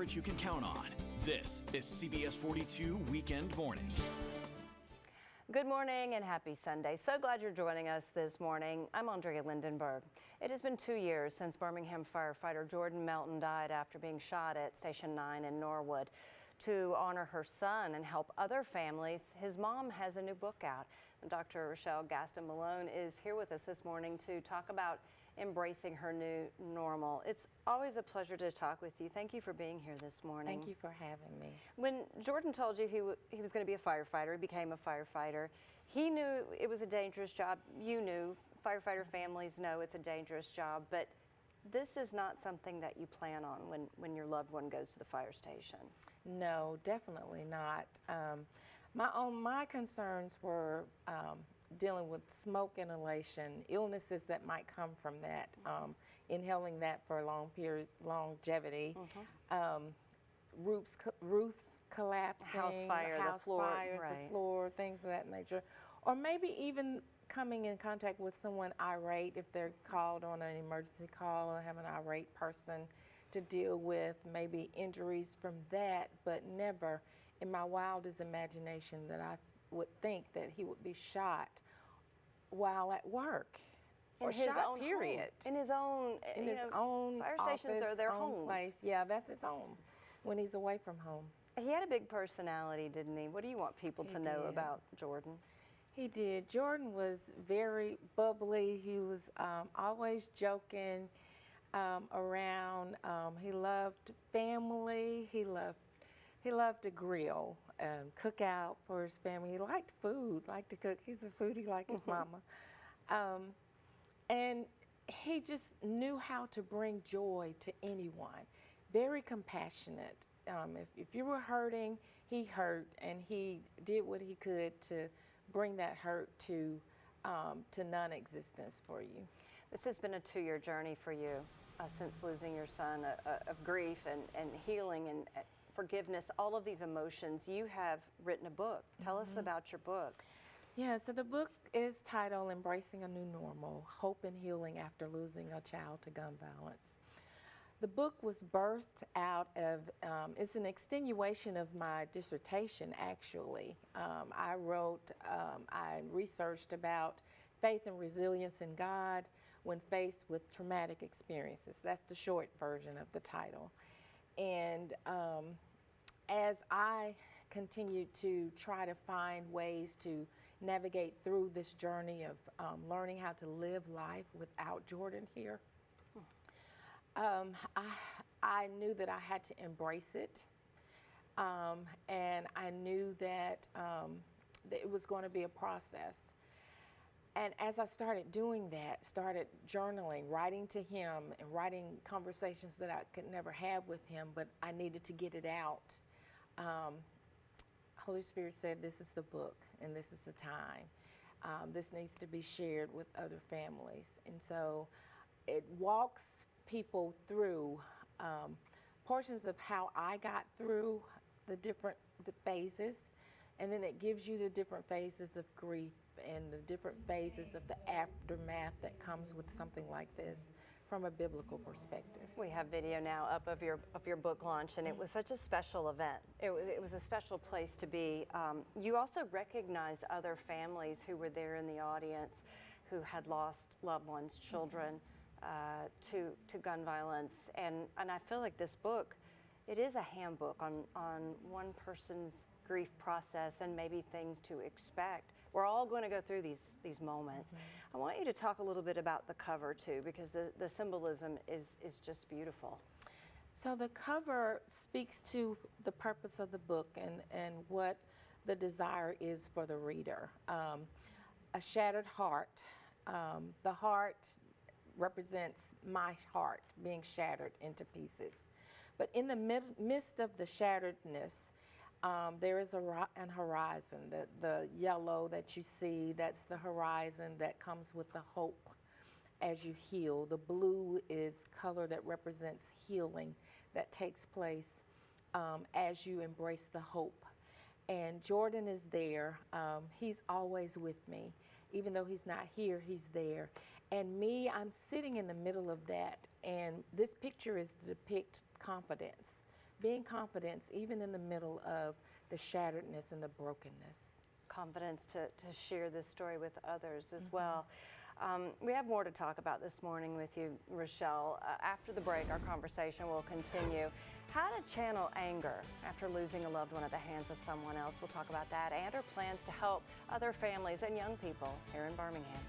coverage you can count on. This is CBS 42 Weekend Mornings. Good morning and happy Sunday. So glad you're joining us this morning. I'm Andrea Lindenberg. It has been 2 years since Birmingham firefighter Jordan Melton died after being shot at Station 9 in Norwood. To honor her son and help other families, his mom has a new book out. Dr. Rochelle Gaston Malone is here with us this morning to talk about embracing her new normal. It's always a pleasure to talk with you. Thank you for being here this morning. Thank you for having me. When Jordan told you he was going to be a firefighter, he became a firefighter, he knew it was a dangerous job. You knew, firefighter families know it's a dangerous job, but this is not something that you plan on when your loved one goes to the fire station. No, definitely not. My concerns were dealing with smoke inhalation, illnesses that might come from that, inhaling that for a long period, longevity, roofs collapsing, House fire, the floor, fires, right. the floor, things of that nature, or maybe even coming in contact with someone irate if they're called on an emergency call or have an irate person to deal with, maybe injuries from that, but never in my wildest imagination that I would think that he would be shot while at work. In or his shot, own period. Home. In his own, fire stations are their homes. Place. Yeah, that's his home when he's away from home. He had a big personality, didn't he? What do you want people to know about Jordan? He did. Jordan was very bubbly. He was always joking around. He loved family. He loved to grill and cook out for his family. He liked food, liked to cook. He's a foodie like his mama. And he just knew how to bring joy to anyone. Very compassionate. If you were hurting, he hurt, and he did what he could to bring that hurt to non-existence for you. This has been a 2-year journey for you since losing your son, of grief and healing and forgiveness, all of these emotions. You have written a book. Tell us about your book. Yeah, so the book is titled Embracing a New Normal, Hope and Healing After Losing a Child to Gun Violence. The book was birthed out of, it's an extenuation of my dissertation, actually. I researched about faith and resilience in God when faced with traumatic experiences. That's the short version of the title. And as I continued to try to find ways to navigate through this journey of learning how to live life without Jordan here, I knew that I had to embrace it, and I knew that it was going to be a process. And as I started doing that, started journaling, writing to him, and writing conversations that I could never have with him, but I needed to get it out. Holy Spirit said, this is the book, and this is the time. This needs to be shared with other families. And so it walks people through portions of how I got through the phases, and then it gives you the different phases of grief and the different phases of the aftermath that comes with something like this from a biblical perspective. We have video now up of your book launch, and it was such a special event. It was a special place to be. You also recognized other families who were there in the audience who had lost loved ones, children, to gun violence, and I feel like this book, it is a handbook on one person's grief process and maybe things to expect. We're all going to go through these moments. I want you to talk a little bit about the cover too, because the symbolism is just beautiful. So the cover speaks to the purpose of the book and what the desire is for the reader. A shattered heart. The heart represents my heart being shattered into pieces. But in the midst of the shatteredness, there is an horizon. The yellow that you see, that's the horizon that comes with the hope as you heal. The blue is color that represents healing that takes place as you embrace the hope. And Jordan is there. He's always with me. Even though he's not here, he's there. And me, I'm sitting in the middle of that. And this picture is to depict confidence. being confident even in the middle of the shatteredness and the brokenness. Confidence to share this story with others as well. We have more to talk about this morning with you, Rochelle. After the break, our conversation will continue. How to channel anger after losing a loved one at the hands of someone else. We'll talk about that and our plans to help other families and young people here in Birmingham.